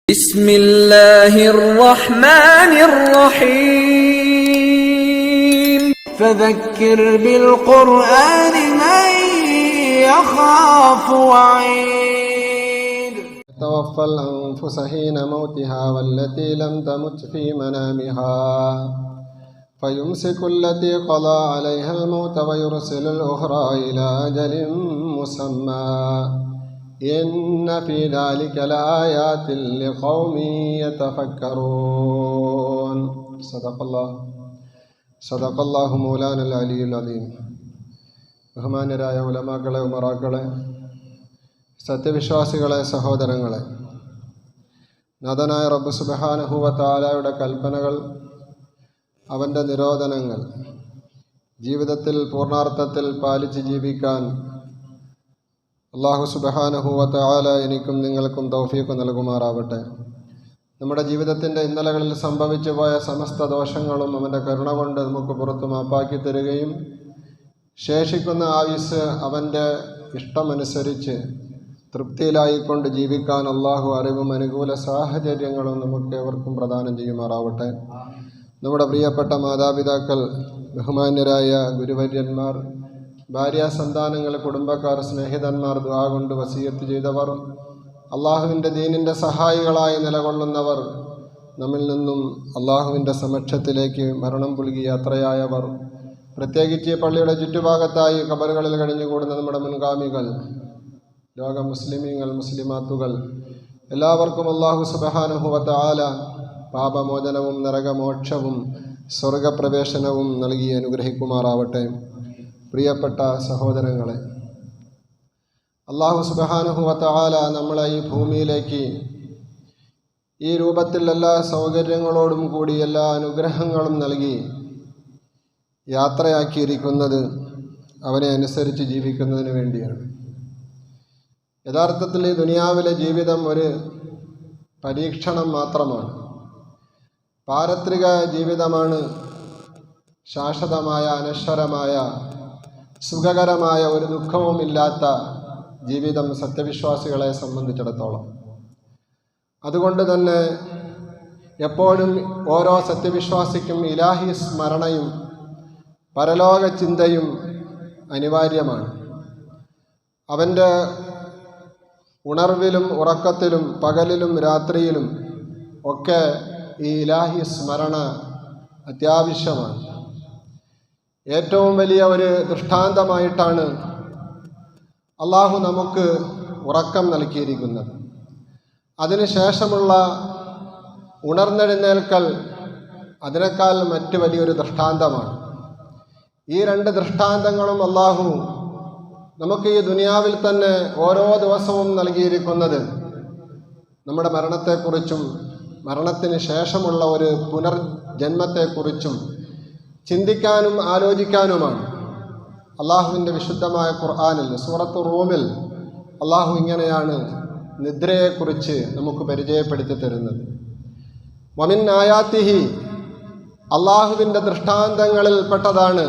بسم الله الرحمن الرحيم فذكر بالقرآن من يخاف وعيد. توفى الأنفس حين موتها والتي لم تمت في منامها فيمسك التي قضى عليها الموت ويرسل الأخرى إلى أجل مسمى إن في ذلك لآيات لقوم يتفكرون. صدق الله مولانا العلي العظيم. ബഹുമാന്യരായ ഉലമാക്കളെ, ഉമറാക്കളെ, സത്യവിശ്വാസികളെ, സഹോദരങ്ങളെ, നാഥനായ റബ്ബ് സുബ്ഹാനഹു വ തആലയുടെ കൽപ്പനകൾ, അവൻ്റെ നിരോധനങ്ങൾ ജീവിതത്തിൽ പൂർണ്ണാർത്ഥത്തിൽ പാലിച്ച് ജീവിക്കാൻ അല്ലാഹു സുബ്ഹാനഹു വ തആല എനിക്കും നിങ്ങൾക്കും തൗഫീഖ് നൽകുമാറാവട്ടെ. നമ്മുടെ ജീവിതത്തിൻ്റെ ഇന്നലകളിൽ സംഭവിച്ചു പോയ സമസ്ത ദോഷങ്ങളും അവൻ്റെ കരുണ കൊണ്ട് നമുക്ക് പുറത്തു മാപ്പാക്കി തരികയും ശേഷിക്കുന്ന ആയുസ് അവൻ്റെ ഇഷ്ടമനുസരിച്ച് തൃപ്തിയിലായിക്കൊണ്ട് ജീവിക്കാൻ അള്ളാഹു അറിവും അനുകൂല സാഹചര്യങ്ങളും നമുക്ക് ഏവർക്കും പ്രദാനം ചെയ്യുമാറാവട്ടെ. നമ്മുടെ പ്രിയപ്പെട്ട മാതാപിതാക്കൾ, ബഹുമാന്യരായ ഗുരുവര്യന്മാർ, ഭാര്യാസന്താനങ്ങൾ, കുടുംബക്കാർ, സ്നേഹിതന്മാർ, ദുആ കൊണ്ട് വസിയത്ത് ചെയ്തവർ, അള്ളാഹുവിൻ്റെ ദീനിൻ്റെ സഹായികളായി നിലകൊള്ളുന്നവർ, നമ്മിൽ നിന്നും അള്ളാഹുവിൻ്റെ സമക്ഷത്തിലേക്ക് മരണം പുൽകി യാത്രയായവർ, പ്രത്യേകിച്ച് പള്ളിയുടെ ചുറ്റുഭാഗത്തായി ഖബറുകളിൽ കഴിഞ്ഞുകൂടുന്ന നമ്മുടെ മുൻഗാമികൾ, ലോക മുസ്ലിമീങ്ങൾ, മുസ്ലിമാത്തുകൾ, എല്ലാവർക്കും അല്ലാഹു സുബ്ഹാനഹു വ തആല പാപമോചനവും നരകമോക്ഷവും സ്വർഗപ്രവേശനവും നൽകി അനുഗ്രഹിക്കുമാറാവട്ടെ. പ്രിയപ്പെട്ട സഹോദരങ്ങളെ, അല്ലാഹു സുബ്ഹാനഹു വ തആല നമ്മളെ ഈ ഭൂമിയിലേക്ക് ഈ രൂപത്തിൽ എല്ലാ സൗകര്യങ്ങളോടും കൂടി എല്ലാ അനുഗ്രഹങ്ങളും നൽകി യാത്രയാക്കിയിരിക്കുന്നത് അവനെ അനുസരിച്ച് ജീവിക്കുന്നതിന് വേണ്ടിയാണ്. യഥാർത്ഥത്തിൽ ഈ ദുനിയാവിലെ ജീവിതം ഒരു പരീക്ഷണം മാത്രമാണ്. പാരത്രിക ജീവിതമാണ് ശാശ്വതമായ, അനശ്വരമായ, സുഖകരമായ, ഒരു ദുഃഖവുമില്ലാത്ത ജീവിതം സത്യവിശ്വാസികളെ സംബന്ധിച്ചിടത്തോളം. അതുകൊണ്ട് തന്നെ എപ്പോഴും ഓരോ സത്യവിശ്വാസിക്കും ഇലാഹി സ്മരണയും പരലോക ചിന്തയും അനിവാര്യമാണ്. അവൻ്റെ ഉണർവിലും ഉറക്കത്തിലും പകലിലും രാത്രിയിലും ഒക്കെ ഈ ഇലാഹി സ്മരണ അത്യാവശ്യമാണ്. ഏറ്റവും വലിയ ഒരു ദൃഷ്ടാന്തമായിട്ടാണ് അള്ളാഹു നമുക്ക് ഉറക്കം നൽകിയിരിക്കുന്നത്. അതിനുശേഷമുള്ള ഉണർന്നെഴുന്നേൽക്കൽ അതിനേക്കാൾ മറ്റ് വലിയൊരു ദൃഷ്ടാന്തമാണ്. ഈ രണ്ട് ദൃഷ്ടാന്തങ്ങളും അള്ളാഹു നമുക്ക് ഈ ദുനിയാവിൽ തന്നെ ഓരോ ദിവസവും നൽകിയിരിക്കുന്നത് നമ്മുടെ മരണത്തെക്കുറിച്ചും മരണത്തിന് ശേഷമുള്ള ഒരു പുനർജന്മത്തെക്കുറിച്ചും ചിന്തിക്കാനും ആലോചിക്കാനുമാണ്. അള്ളാഹുവിൻ്റെ വിശുദ്ധമായ ഖുർആനിൽ സൂറത്ത് റൂമിൽ അള്ളാഹു ഇങ്ങനെയാണ് നിദ്രയെക്കുറിച്ച് നമുക്ക് പരിചയപ്പെടുത്തി തരുന്നത്. വമിൻ ആയാത്തിഹി, അള്ളാഹുവിൻ്റെ ദൃഷ്ടാന്തങ്ങളിൽ പെട്ടതാണ്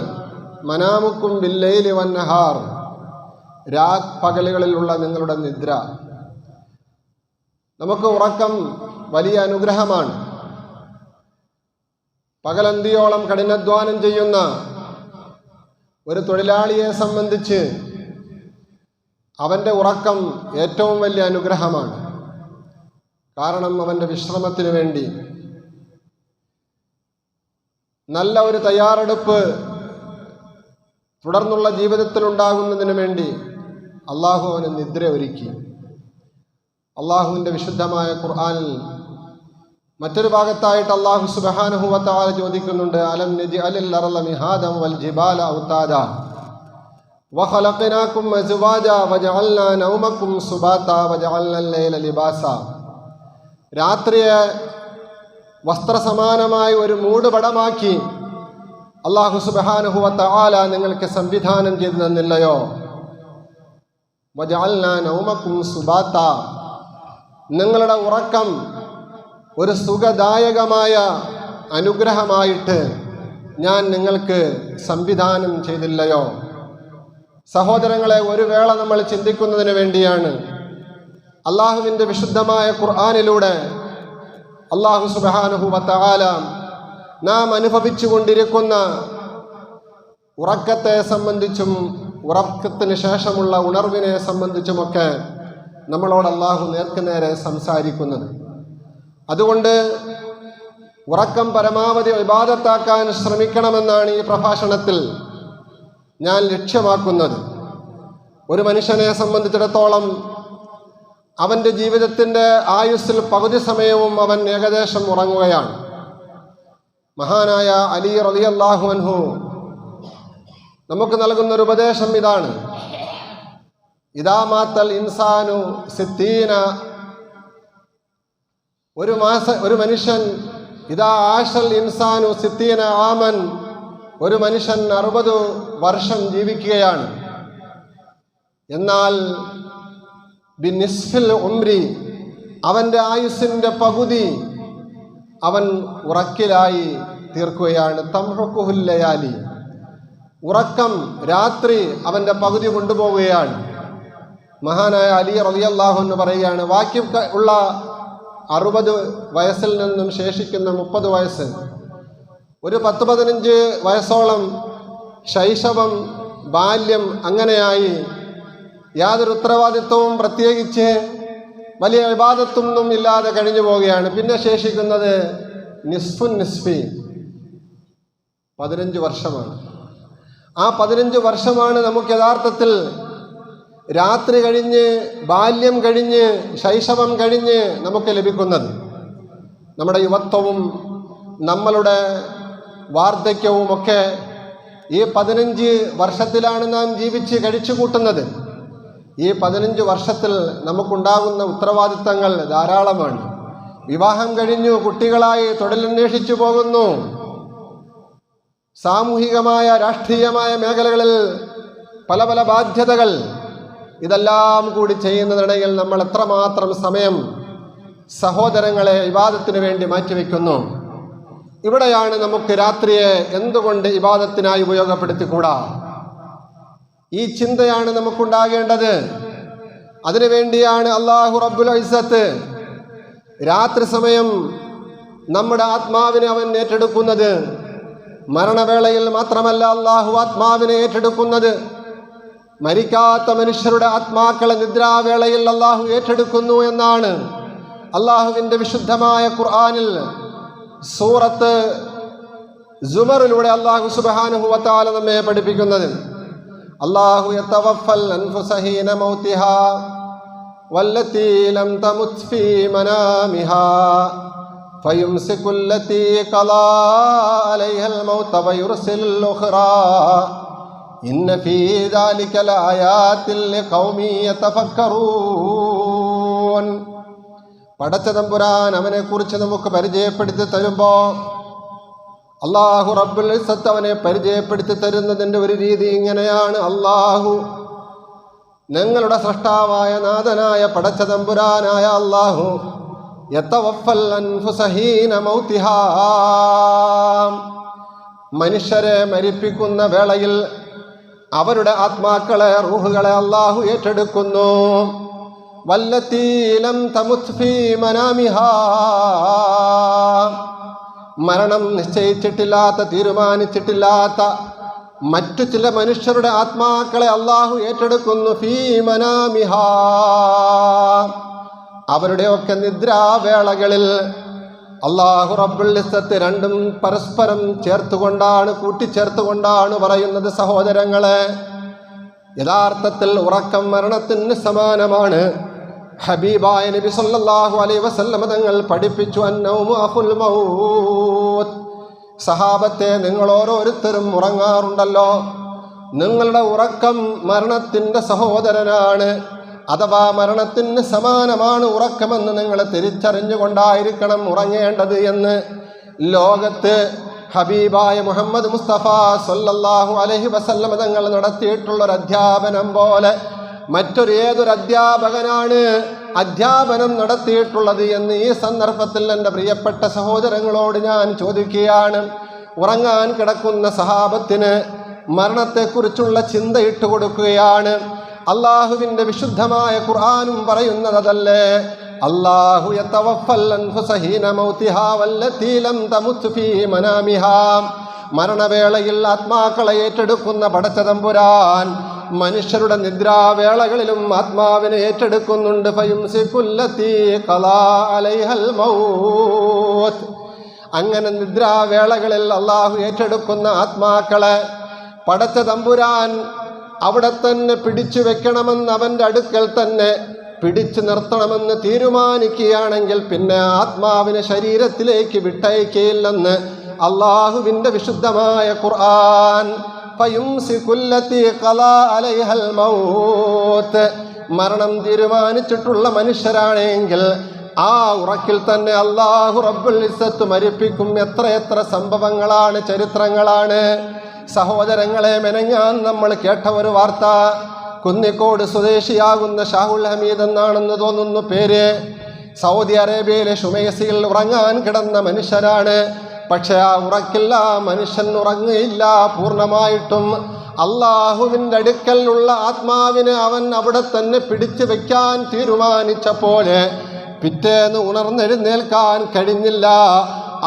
മനാമുക്കും ബില്ലൈലി വന്നഹാർ, പകലുകളിലുള്ള നിങ്ങളുടെ നിദ്ര. നമുക്ക് ഉറക്കം വലിയ അനുഗ്രഹമാണ്. പകലന്തിയോളം കഠിനാധ്വാനം ചെയ്യുന്ന ഒരു തൊഴിലാളിയെ സംബന്ധിച്ച് അവൻ്റെ ഉറക്കം ഏറ്റവും വലിയ അനുഗ്രഹമാണ്. കാരണം അവൻ്റെ വിശ്രമത്തിന് വേണ്ടി നല്ല ഒരു തയ്യാറെടുപ്പ് തുടർന്നുള്ള ജീവിതത്തിലുണ്ടാകുന്നതിന് വേണ്ടി അള്ളാഹു അവന് നിദ്ര ഒരുക്കി. അള്ളാഹുവിൻ്റെ വിശുദ്ധമായ ഖുർആനിൽ മറ്റൊരു ഭാഗത്തായിട്ട് അല്ലാഹു സുബ്ഹാനഹു വ തആല ചോദിക്കുന്നുണ്ട്, അലം നജ്അലിൽ അർള മിഹാദൻ വൽ ജിബാല ഔതാദ വഖലഖനാകും അസ്വാജ വജഅൽനാ നൗമകും സുബാത വജഅൽനാ അൽ-ലൈല ലിബാസ. രാത്രിയെ വസ്ത്രസമാനമായി ഒരു മൂടുപടമാക്കി അല്ലാഹു സുബ്ഹാനഹു വ തആല നിങ്ങൾക്ക് സംവിധാനം ചെയ്തു തന്നില്ലയോ? വജഅൽനാ നൗമകും സുബാത, നിങ്ങളുടെ ഉറക്കം ഒരു സുഖദായകമായ അനുഗ്രഹമായിട്ട് ഞാൻ നിങ്ങൾക്ക് സംവിധാനം ചെയ്തില്ലയോ? സഹോദരങ്ങളെ, ഒരു വേള നമ്മൾ ചിന്തിക്കുന്നതിന് വേണ്ടിയാണ് അള്ളാഹുവിൻ്റെ വിശുദ്ധമായ ഖുർആനിലൂടെ അല്ലാഹു സുബ്ഹാനഹു വ തആല നാം അനുഭവിച്ചു കൊണ്ടിരിക്കുന്ന ഉറക്കത്തെ സംബന്ധിച്ചും ഉറക്കത്തിന് ശേഷമുള്ള ഉണർവിനെ സംബന്ധിച്ചുമൊക്കെ നമ്മളോട് അല്ലാഹു നേർക്കുനേരെ സംസാരിക്കുന്നത്. അതുകൊണ്ട് ഉറക്കം പരമാവധി ഇബാദത്താക്കാൻ ശ്രമിക്കണമെന്നാണ് ഈ പ്രഭാഷണത്തിൽ ഞാൻ ലക്ഷ്യമാക്കുന്നത്. ഒരു മനുഷ്യനെ സംബന്ധിച്ചിടത്തോളം അവൻ്റെ ജീവിതത്തിൻ്റെ ആയുസ്സിൽ പകുതി സമയവും അവൻ ഏകദേശം ഉറങ്ങുകയാണ്. മഹാനായ അലി റളിയല്ലാഹു അൻഹു നമുക്ക് നൽകുന്നൊരു ഉപദേശം ഇതാണ്: ഇദാ മാത്തൽ ഇൻസാനു സിത്തീന, ഒരു മനുഷ്യൻ ഇദാ ആശൽ ഇൻസാനു സിത്തീന ആമൻ, ഒരു മനുഷ്യൻ 60 വർഷം ജീവിക്കുകയാണ്. എന്നാൽ ബിനിസ്ഫിൽ ഉംരി, അവൻ്റെ ആയുസ്സിൻ്റെ പകുതി അവൻ ഉറക്കിലായി തീർക്കുകയാണ്. തംഹുഖുൽ ലയാലി, ഉറക്കം രാത്രി അവൻ്റെ പകുതി കൊണ്ടുപോവുകയാണ്. മഹാനായ അലി റളിയല്ലാഹു അൻഹു പറയുകയാണ്, ബാക്കി ഉള്ള 60 വയസ്സിൽ നിന്നും ശേഷിക്കുന്ന 30 വയസ്സ്, ഒരു 10-15 വയസ്സോളം ശൈശവം, ബാല്യം, അങ്ങനെയായി യാതൊരു ഉത്തരവാദിത്വവും പ്രത്യേകിച്ച് വലിയ ഇബാദത്തൊന്നും ഇല്ലാതെ കഴിഞ്ഞു പോവുകയാണ്. പിന്നെ ശേഷിക്കുന്നത് നിസ്ഫുൻ നിസ്ഫി, 15 വർഷമാണ്. ആ 15 വർഷമാണ് നമുക്ക് യഥാർത്ഥത്തിൽ രാത്രി കഴിഞ്ഞ്, ബാല്യം കഴിഞ്ഞ്, ശൈശവം കഴിഞ്ഞ് നമുക്ക് ലഭിക്കുന്നത്. നമ്മുടെ യുവത്വവും നമ്മളുടെ വാർദ്ധക്യവുമൊക്കെ ഈ 15 വർഷത്തിലാണ് നാം ജീവിച്ച് കഴിച്ചു കൂട്ടുന്നത്. ഈ 15 വർഷത്തിൽ നമുക്കുണ്ടാകുന്ന ഉത്തരവാദിത്തങ്ങൾ ധാരാളമാണ്. വിവാഹം കഴിഞ്ഞു, കുട്ടികളായി തൊഴിലന്വേഷിച്ചു പോകുന്നു, സാമൂഹികമായ രാഷ്ട്രീയമായ മേഖലകളിൽ പല പല ബാധ്യതകൾ, ഇതെല്ലാം കൂടി ചെയ്യുന്നതിനിടയിൽ നമ്മൾ എത്രമാത്രം സമയം സഹോദരങ്ങളെ ഇബാദത്തിന് വേണ്ടി മാറ്റിവെക്കുന്നു. ഇവിടെയാണ് നമുക്ക് രാത്രിയെ എന്തുകൊണ്ട് ഇബാദത്തിനായി ഉപയോഗപ്പെടുത്തിക്കൂടാ? ഈ ചിന്തയാണ് നമുക്കുണ്ടാകേണ്ടത്. അതിനുവേണ്ടിയാണ് അല്ലാഹു റബ്ബുൽ ഇസ്സത്ത് രാത്രി സമയം നമ്മുടെ ആത്മാവിനെ അവൻ ഏറ്റെടുക്കുന്നത്. മരണവേളയിൽ മാത്രമല്ല അല്ലാഹു ആത്മാവിനെ ഏറ്റെടുക്കുന്നത്, മരിക്കാത്ത മനുഷ്യരുടെ ആത്മാക്കളെ നിദ്രാവേളയിൽ അല്ലാഹു ഏറ്റെടുക്കുന്നു എന്നാണ് അല്ലാഹുവിൻ്റെ വിശുദ്ധമായ ഖുർആനിൽ സൂറത്ത് സുമറിലൂടെ അല്ലാഹു സുബ്ഹാനഹു വ തആല നമ്മെ പഠിപ്പിക്കുന്നത്. അല്ലാഹു യതവഫൽ അൻഫുസ ഹീന മൗതിഹാ വല്ലതീ ലം തമുത് ഫീ മനാമിഹാ ഫയുംസികു അല്ലതീ ഖലാ അലൈഹൽ മൗത വയുർസിലുൽ ഉഖ്റാ ഇന്ന ഫീ ദാലിക ലആയാതിൻ ലിഖൗമി യതഫക്കറൂൻ. പടച്ച തമ്പുരാൻ അവനെക്കുറിച്ച് നമുക്ക് പരിചയപ്പെടുത്തി തരുമ്പോൾ അല്ലാഹു റബ്ബുൽ ഇസ്സത്ത് അവനെ പരിചയപ്പെടുത്തി തരുന്നതിൻ്റെ ഒരു രീതി ഇങ്ങനെയാണ്: അല്ലാഹു, നിങ്ങളുടെ സൃഷ്ടാവായ നാഥനായ പടച്ച തമ്പുരാനായ അല്ലാഹു, യതവഫൽ അൻഫുസ ഹീന മൗതിഹാ, മനുഷ്യരെ മരിപ്പിക്കുന്ന വേളയിൽ അവരുടെ ആത്മാക്കളെ, റൂഹുകളെ അല്ലാഹു ഏറ്റെടുക്കുന്നു. വല്ലതീ ലം തമുത് ഫീ മനാമിഹാ, മരണം നിശ്ചയിച്ചിട്ടില്ലാത്ത, തീരുമാനിച്ചിട്ടില്ലാത്ത മറ്റു ചില മനുഷ്യരുടെ ആത്മാക്കളെ അല്ലാഹു ഏറ്റെടുക്കുന്നു. ഫീ മനാമിഹാ, അവരുടെയൊക്കെ നിദ്രാവേളകളിൽ. അല്ലാഹു റബ്ബുൽ ഇസ്സത്ത് രണ്ടും പരസ്പരം ചേർത്തുകൊണ്ടാണ്, കൂട്ടിച്ചേർത്തുകൊണ്ടാണ് പറയുന്നത്. സഹോദരങ്ങളെ, യഥാർത്ഥത്തിൽ ഉറക്കം മരണത്തിന് സമാനമാണ്. ഹബീബായ നബി സല്ലല്ലാഹു അലൈഹി വസല്ലം തങ്ങൾ പഠിപ്പിച്ചു, അന്നൗമു അഖുൽ മൗത്ത്. സഹാബത്തെ, നിങ്ങൾ ഓരോരുത്തരും ഉറങ്ങാറുണ്ടല്ലോ, നിങ്ങളുടെ ഉറക്കം മരണത്തിൻ്റെ സഹോദരനാണ്, അഥവാ മരണത്തിന് സമാനമാണ് ഉറക്കമെന്ന് നിങ്ങൾ തിരിച്ചറിഞ്ഞുകൊണ്ടായിരിക്കണം ഉറങ്ങേണ്ടത് എന്ന് ലോകത്ത് ഹബീബായ മുഹമ്മദ് മുസ്തഫ സല്ലല്ലാഹു അലൈഹി വസല്ലം തങ്ങൾ നടത്തിയിട്ടുള്ളൊരു അധ്യാപനം പോലെ മറ്റൊരു ഏതൊരു അധ്യാപകനാണ് അധ്യാപനം നടത്തിയിട്ടുള്ളത് എന്ന് ഈ സന്ദർഭത്തിൽ എൻ്റെ പ്രിയപ്പെട്ട സഹോദരങ്ങളോട് ഞാൻ ചോദിക്കുകയാണ്. ഉറങ്ങാൻ കിടക്കുന്ന സഹാബത്തിന് മരണത്തെക്കുറിച്ചുള്ള ചിന്ത ഇട്ടുകൊടുക്കുകയാണ്. അള്ളാഹുവിൻ്റെ വിശുദ്ധമായ ഖുർആനും പറയുന്നത് അതല്ലേ: അല്ലാഹു യതവഫൽ അൻഫുസ ഹീന മൗതിഹാ വല്ലതീ ലം തമുത് ഫീ മനാമിഹാ. മരണവേളയിൽ ആത്മാക്കളെ ഏറ്റെടുക്കുന്ന പടച്ച തമ്പുരാൻ മനുഷ്യരുടെ നിദ്രാവേളകളിലും ആത്മാവിനെ ഏറ്റെടുക്കുന്നുണ്ട്. ഫയുംസികുല്ലതീ ഖലാ അലൈഹൽ മൗത്ത്. അങ്ങനെ നിദ്രാവേളകളിൽ അള്ളാഹു ഏറ്റെടുക്കുന്ന ആത്മാക്കളെ പടച്ച തമ്പുരാൻ അവിടെ തന്നെ പിടിച്ചു വെക്കണമെന്ന് അവൻ്റെ അടുക്കൽ തന്നെ പിടിച്ചു നിർത്തണമെന്ന് തീരുമാനിക്കുകയാണെങ്കിൽ പിന്നെ ആത്മാവിനെ ശരീരത്തിലേക്ക് വിട്ടയക്കുകയില്ലെന്ന് അള്ളാഹുവിൻ്റെ വിശുദ്ധമായ ഖുർആൻ. ഫയുംസികുല്ലതീ ഖലാ അലൈഹൽ മൗത്ത്. മരണം തീരുമാനിച്ചിട്ടുള്ള മനുഷ്യരാണെങ്കിൽ ആ ഉറക്കിൽ തന്നെ അല്ലാഹു റബ്ബുൽ ഇസ്സത്ത് മരിപ്പിക്കും. എത്രയെത്ര സംഭവങ്ങളാണ്, ചരിത്രങ്ങളാണ്. സഹോദരങ്ങളെ, മെനങ്ങാൻ നമ്മൾ കേട്ട ഒരു വാർത്ത. കുന്നിക്കോട് സ്വദേശിയാകുന്ന ഷാഹുൽ ഹമീദ് എന്നാണെന്ന് തോന്നുന്നു പേര്. സൗദി അറേബ്യയിലെ ഷുമൈസിയിൽ ഉറങ്ങാൻ കിടന്ന മനുഷ്യരാണ്. പക്ഷെ ആ ഉറക്കില്ല, മനുഷ്യൻ ഉറങ്ങുകയില്ല പൂർണ്ണമായിട്ടും. അള്ളാഹുവിൻ്റെ അടുക്കലുള്ള ആത്മാവിനെ അവൻ അവിടെ തന്നെ പിടിച്ചു വെക്കാൻ തീരുമാനിച്ചപ്പോൾ പിറ്റേന്ന് ഉണർന്നെഴുന്നേൽക്കാൻ കഴിഞ്ഞില്ല.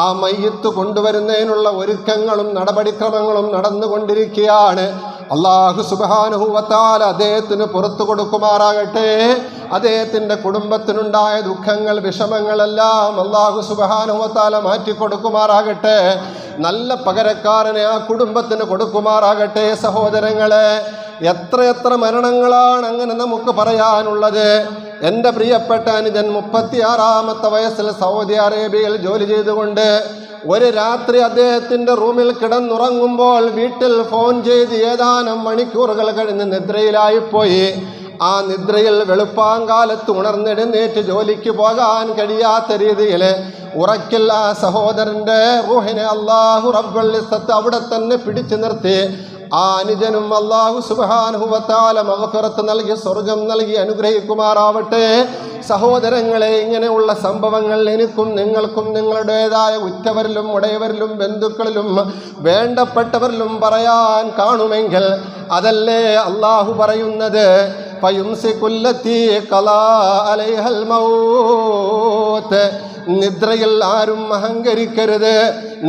ആ മയ്യത്ത് കൊണ്ടുവരുന്നതിനുള്ള ഒരുക്കങ്ങളും നടപടിക്രമങ്ങളും നടന്നുകൊണ്ടിരിക്കുകയാണ്. അല്ലാഹു സുബ്ഹാനഹു വ തആല അദ്ദേഹത്തിന് പുറത്തു കൊടുക്കുമാറാകട്ടെ. അദ്ദേഹത്തിൻ്റെ കുടുംബത്തിനുണ്ടായ ദുഃഖങ്ങൾ, വിഷമങ്ങളെല്ലാം അല്ലാഹു സുബ്ഹാനഹു വ തആല മാറ്റിക്കൊടുക്കുമാറാകട്ടെ. നല്ല പകരക്കാരനെ ആ കുടുംബത്തിന് കൊടുക്കുമാറാകട്ടെ. സഹോദരങ്ങളെ, എത്രയെത്ര മരണങ്ങളാണ് അങ്ങനെ നമുക്ക് പറയാനുള്ളത്. എൻ്റെ പ്രിയപ്പെട്ട അനുജൻ 36-ാമത്തെ വയസ്സിൽ സൗദി അറേബ്യയിൽ ജോലി ചെയ്തുകൊണ്ട് ഒരു രാത്രി അദ്ദേഹത്തിൻ്റെ റൂമിൽ കിടന്നുറങ്ങുമ്പോൾ വീട്ടിൽ ഫോൺ ചെയ്ത് ഏതാനും മണിക്കൂറുകൾ കഴിഞ്ഞ് നിദ്രയിലായിപ്പോയി. ആ നിദ്രയിൽ വെളുപ്പാങ്കാലത്ത് ഉണർന്നെഴുന്നേറ്റ് ജോലിക്ക് പോകാൻ കഴിയാത്ത രീതിയിൽ ഉറക്കിൽ ആ സഹോദരൻ്റെ റൂഹിനെ അല്ലാഹു റബ്ബുൽ ഇസ്സത്ത് അവിടെ തന്നെ പിടിച്ചു നിർത്തി. ആ അനുജനും അല്ലാഹു സുബ്ഹാനഹു വ തആല മഗ്ഫിറത്ത് നൽകി സ്വർഗം നൽകി അനുഗ്രഹിക്കുമാറാവട്ടെ. സഹോദരങ്ങളെ, ഇങ്ങനെയുള്ള സംഭവങ്ങൾ എനിക്കും നിങ്ങൾക്കും നിങ്ങളുടേതായ ഉറ്റവരിലും ഉടയവരിലും ബന്ധുക്കളിലും വേണ്ടപ്പെട്ടവരിലും പറയാൻ കാണുമെങ്കിൽ അതല്ലേ അല്ലാഹു പറയുന്നത്, ഫയുംസികുല്ലതീ ഖലാ അലൈഹൽ മൗത്ത്. നിദ്രയിൽ ആരും അഹങ്കരിക്കരുത്.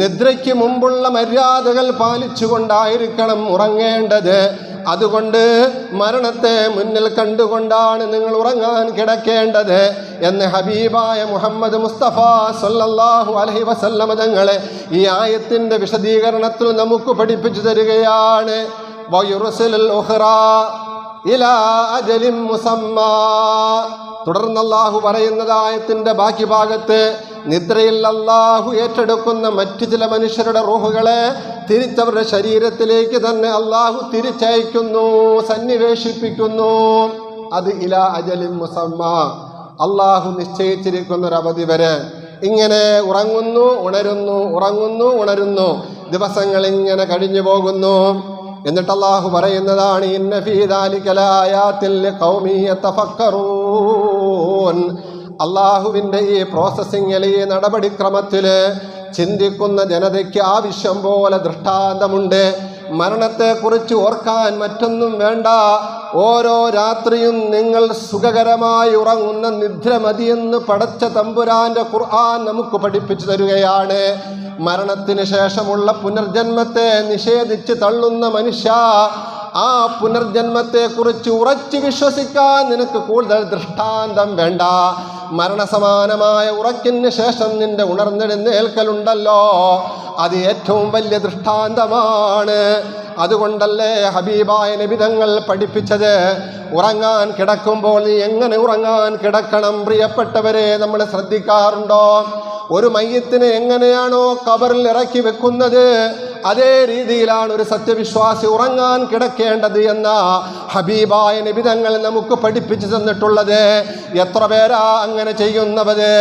നിദ്രയ്ക്ക് മുമ്പുള്ള മര്യാദകൾ പാലിച്ചുകൊണ്ടായിരിക്കണം ഉറങ്ങേണ്ടത്. അതുകൊണ്ട് മരണത്തെ മുന്നിൽ കണ്ടുകൊണ്ടാണ് നിങ്ങൾ ഉറങ്ങാൻ കിടക്കേണ്ടത് എന്ന് ഹബീബായ മുഹമ്മദ് മുസ്തഫ സല്ലല്ലാഹു അലൈഹി വസല്ലമ തങ്ങളെ ഈ ആയത്തിൻ്റെ വിശദീകരണത്തിൽ നമുക്ക് പഠിപ്പിച്ചു തരികയാണ്. വയുർസിലുൽ ഉഖ്റാ ഇലാ അജലിൻ മുസമ്മാ. തുടർന്ന് അല്ലാഹു പറയുന്നത് ആയത്തിൻ്റെ ബാക്കി ഭാഗത്ത്, നിദ്രയിൽ അല്ലാഹു ഏറ്റെടുക്കുന്ന മറ്റു ചില മനുഷ്യരുടെ റൂഹുകളെ തിരിച്ചവരുടെ ശരീരത്തിലേക്ക് തന്നെ അല്ലാഹു തിരിച്ചയക്കുന്നു, സന്നിവേശിപ്പിക്കുന്നു. അത് ഇലാ അജലിൻ മുസമ്മാ, അല്ലാഹു നിശ്ചയിച്ചിരിക്കുന്നൊരവധി വരെ. ഇങ്ങനെ ഉറങ്ങുന്നു, ഉണരുന്നു, ഉറങ്ങുന്നു, ഉണരുന്നു, ദിവസങ്ങൾ ഇങ്ങനെ കഴിഞ്ഞു പോകുന്നു. എന്നിട്ട് അല്ലാഹു പറയുന്നതാണ്, ഇന്ന ഫീ ദാലിക ലആയാതിൻ ലിഖൗമി യതഫക്കറൂൻ. അല്ലാഹുവിൻ്റെ ഈ പ്രോസസ്സിങ്ങിൽ, ഈ നടപടിക്രമത്തിൽ ചിന്തിക്കുന്ന ജനതയ്ക്ക് ആവശ്യം പോലെ ദൃഷ്ടാന്തമുണ്ട്. മരണത്തെക്കുറിച്ച് ഓർക്കാൻ മറ്റൊന്നും വേണ്ട. ഓരോ രാത്രിയും നിങ്ങൾ സുഖകരമായി ഉറങ്ങുന്ന നിദ്ര മതിയെന്ന് പടച്ച തമ്പുരാന്റെ ഖുർആൻ നമുക്ക് പഠിപ്പിച്ചു തരികയാണ്. മരണത്തിന് ശേഷമുള്ള പുനർജന്മത്തെ നിഷേധിച്ച് തള്ളുന്ന മനുഷ്യ, ആ പുനർജന്മത്തെക്കുറിച്ച് ഉറച്ചു വിശ്വസിക്കാൻ നിനക്ക് കൂടുതൽ ദൃഷ്ടാന്തം വേണ്ട. മരണസമാനമായ ഉറക്കിന് ശേഷം നിന്റെ ഉണർന്നെഴുന്നേൽക്കലുണ്ടല്ലോ, അത് ഏറ്റവും വലിയ ദൃഷ്ടാന്തമാണ്. അതുകൊണ്ടല്ലേ ഹബീബായ നബി തങ്ങൾ പഠിപ്പിച്ചത്, ഉറങ്ങാൻ കിടക്കുമ്പോൾ നീ എങ്ങനെ ഉറങ്ങാൻ കിടക്കണം. പ്രിയപ്പെട്ടവരെ, നമ്മൾ ശ്രദ്ധിക്കാറുണ്ടോ? ഒരു മയ്യത്തിനെ എങ്ങനെയാണോ ഖബറിൽ ഇറക്കി വെക്കുന്നത്, അതേ രീതിയിലാണ് ഒരു സത്യവിശ്വാസി ഉറങ്ങാൻ കിടക്കേണ്ടത് എന്ന ഹബീബായ നബി തങ്ങൾ നമുക്ക് പഠിപ്പിച്ചു തന്നിട്ടുള്ളത്. എത്ര പേരാ അങ്ങനെ ചെയ്യുന്നവര്?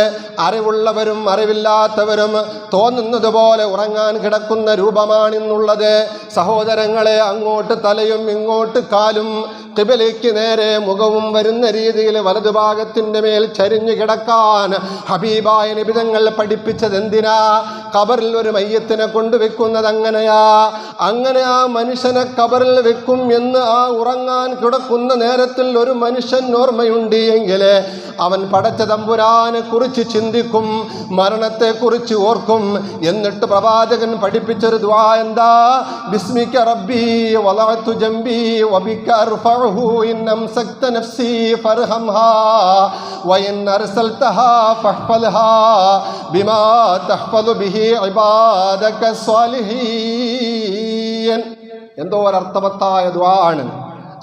അറിവുള്ളവരും അറിവില്ലാത്തവരും തോന്നുന്നത് പോലെ ഉറങ്ങാൻ കിടക്കുന്ന രൂപമാണിന്നുള്ളത്. സഹോദരങ്ങളെ, അങ്ങോട്ട് തലയും ഇങ്ങോട്ട് കാലും ഖിബലയ്ക്ക് നേരെ മുഖവും വരുന്ന രീതിയിൽ വലതുഭാഗത്തിൻ്റെ മേൽ ചരിഞ്ഞു കിടക്കാൻ ഹബീബായ നബി തങ്ങൾ പഠിപ്പിച്ചത് എന്തിനാ? ഖബറിൽ ഒരു മയ്യത്തിനെ കൊണ്ടുവെക്കുന്നത് അങ്ങനെയാ. അങ്ങനെ ആ മനുഷ്യനെ ഖബറിൽ വെക്കും എന്ന് ആ ഉറങ്ങാൻ കിടക്കുന്ന നേരത്തിൽ ഒരു മനുഷ്യൻ ഓർമ്മയുണ്ട് എങ്കിൽ അവൻ പടച്ച തമ്പുരാനെ കുറിച്ച് ചിന്തിക്കും, മരണത്തെ കുറിച്ച് ഓർക്കും. എന്നിട്ട് പ്രവാചകൻ പഠിപ്പിച്ചൊരു ദുആ എന്താ? ബിസ്മിക റബ്ബി വലഅതു ജംബി വബിക അർഫഉഹു ഇൻ അംസക്ത നഫ്സി ഫർഹംഹാ വഇൻ അർസൽതഹാ ഫഹ്ഫൽഹാ ബിമാ തഹ്ഫലു ബിഹി ഇബാദക സ്വാലിഹീൻ. എന്തോ ഒരർത്ഥവത്തായ ദുആ ആണ്.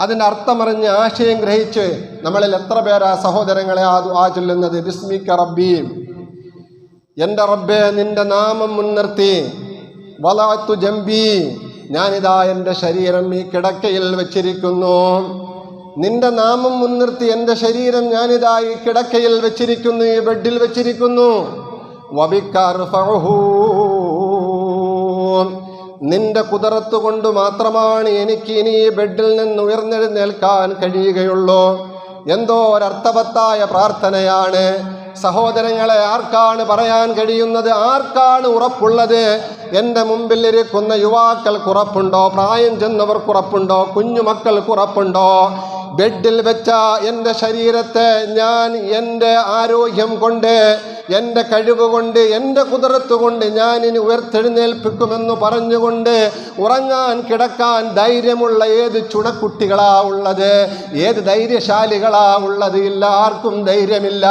അതിൻ്റെ അർത്ഥമറിഞ്ഞ് ആശയം ഗ്രഹിച്ച് നമ്മളിൽ എത്ര പേരാ സഹോദരങ്ങളെ ആ ദുആ ചൊല്ലുന്നത്? ബിസ്മിക റബ്ബി, എൻ്റെ റബ്ബേ നിൻ്റെ നാമം മുൻനിർത്തി, വലഅതു ജംബി, ഞാനിതാ എൻ്റെ ശരീരം ഈ കിടക്കയിൽ വെച്ചിരിക്കുന്നു. നിന്റെ നാമം മുൻനിർത്തി എൻ്റെ ശരീരം ഞാനിതാ ഈ കിടക്കയിൽ വെച്ചിരിക്കുന്നു, ഈ ബെഡിൽ വെച്ചിരിക്കുന്നു. വബിക അർഫഉഹു, നിന്റെ കുദറത്ത് കൊണ്ട് മാത്രമാണ് എനിക്ക് ഇനി ഈ ബെഡിൽ നിന്ന് ഉയർന്നെഴുന്നേൽക്കാൻ കഴിയുകയുള്ളൂ. എന്തോ ഒരർത്ഥവത്തായ പ്രാർത്ഥനയാണ് സഹോദരങ്ങളെ. ആർക്കാണ് പറയാൻ കഴിയുന്നത്? ആർക്കാണ് ഉറപ്പുള്ളത്? എൻ്റെ മുമ്പിൽ ഇരിക്കുന്ന യുവാക്കൾക്ക് ഉറപ്പുണ്ടോ? പ്രായം ചെന്നവർക്ക് ഉറപ്പുണ്ടോ? കുഞ്ഞുമക്കൾക്ക് ഉറപ്പുണ്ടോ? ബെഡിൽ വെച്ച എൻ്റെ ശരീരത്തെ ഞാൻ എൻ്റെ ആരോഗ്യം കൊണ്ട്, എൻ്റെ കഴിവ് കൊണ്ട്, എൻ്റെ കുതിരത്ത് കൊണ്ട് ഞാൻ ഇനി ഉയർത്തെഴുന്നേൽപ്പിക്കുമെന്ന് പറഞ്ഞുകൊണ്ട് ഉറങ്ങാൻ കിടക്കാൻ ധൈര്യമുള്ള ഏത് ചുണക്കുട്ടികളാ ഉള്ളത്? ഏത് ധൈര്യശാലികളാ ഉള്ളത്? ഇല്ല, ആർക്കും ധൈര്യമില്ല.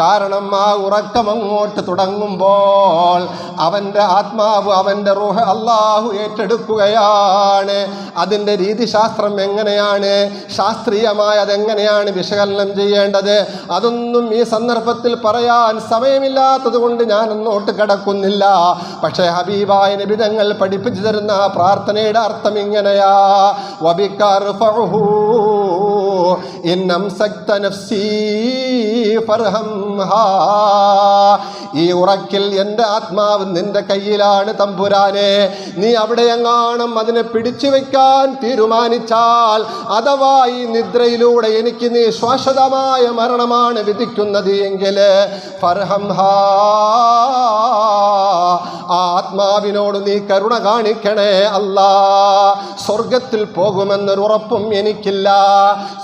കാരണം ആ ഉറക്കം അങ്ങോട്ട് തുടങ്ങുമ്പോൾ അവൻ്റെ ആത്മാവ്, അവൻ്റെ റൂഹ് അള്ളാഹു ഏറ്റെടുക്കുകയാണ്. അതിൻ്റെ രീതിശാസ്ത്രം എങ്ങനെയാണ്, ശാസ്ത്രീയമായ അതെങ്ങനെയാണ് വിശകലനം ചെയ്യേണ്ടത്, അതൊന്നും ഈ സന്ദർഭത്തിൽ പറയാൻ സമയമില്ലാത്തത് കൊണ്ട് ഞാൻ ഒന്നോട്ട് കിടക്കുന്നില്ല. പക്ഷേ ഹബീബായ നബി തങ്ങൾ പഠിപ്പിച്ചു തരുന്ന ആ പ്രാർത്ഥനയുടെ അർത്ഥം ഇങ്ങനെയാ: വബിക അർഫഉഹു ഇൻ അംസക്ത നഫ്സി ഫർഹംഹാ. ഈ ഉറക്കിൽ എൻ്റെ ആത്മാവ് നിന്റെ കയ്യിലാണ് തമ്പുരാനെ. നീ അവിടെ എങ്ങാണം അതിനെ പിടിച്ചു വെക്കാൻ തീരുമാനിച്ചാൽ, അഥവാ ഈ നിദ്രയിലൂടെ എനിക്ക് നീ ശാശ്വതമായ മരണമാണ് വിധിക്കുന്നത് എങ്കിൽ ഫർഹംഹാ, ആ ആത്മാവിനോട് നീ കരുണ കാണിക്കണേ അല്ലാ. സ്വർഗത്തിൽ പോകുമെന്നൊരു ഉറപ്പും എനിക്കില്ല.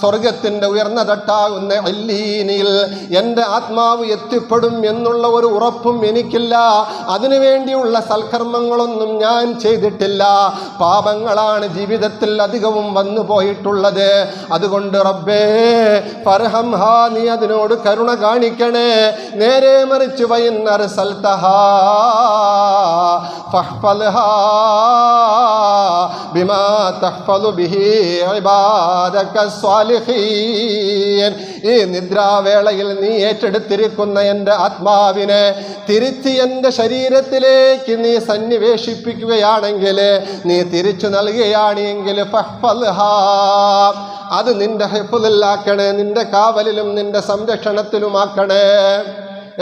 സ്വർഗത്തിൻ്റെ ഉയർന്ന തട്ടാകുന്ന അല്ലീനിൽ എൻ്റെ ആത്മാവ് എത്തിപ്പെടും എന്നുള്ള ഒരു ഉറപ്പും എനിക്കില്ല. അതിനുവേണ്ടിയുള്ള സൽക്കർമ്മങ്ങളൊന്നും ഞാൻ ചെയ്തിട്ടില്ല. പാപങ്ങളാണ് ജീവിതത്തിൽ അധികവും വന്നു പോയിട്ടുള്ളത്. അതുകൊണ്ട് റബ്ബേ ഫർഹംഹാ, നീ അതിനോട് കരുണ കാണിക്കണേ. നേരെ മറിച്ച് വഇൻ അർസൽതഹാ ഫഹ്ഫൽഹാ ബിമാ തഹ്ഫലു ബിഹി ഇബാദക സ്വാലിഹീൻ. ഈ നിദ്രാവേളയിൽ നീ ഏറ്റെടുത്തിരിക്കുന്ന എൻ്റെ ആത്മാവിനെ തിരിച്ച് എൻ്റെ ശരീരത്തിലേക്ക് നീ സന്നിവേശിപ്പിക്കുകയാണെങ്കിൽ, നീ തിരിച്ചു നൽകുകയാണെങ്കിൽ ഫഹ്ഫൽഹാ, അത് നിന്റെ ഹിഫ്ളിലാക്കണേ, നിന്റെ കാവലിലും നിന്റെ സംരക്ഷണത്തിലുമാക്കണേ.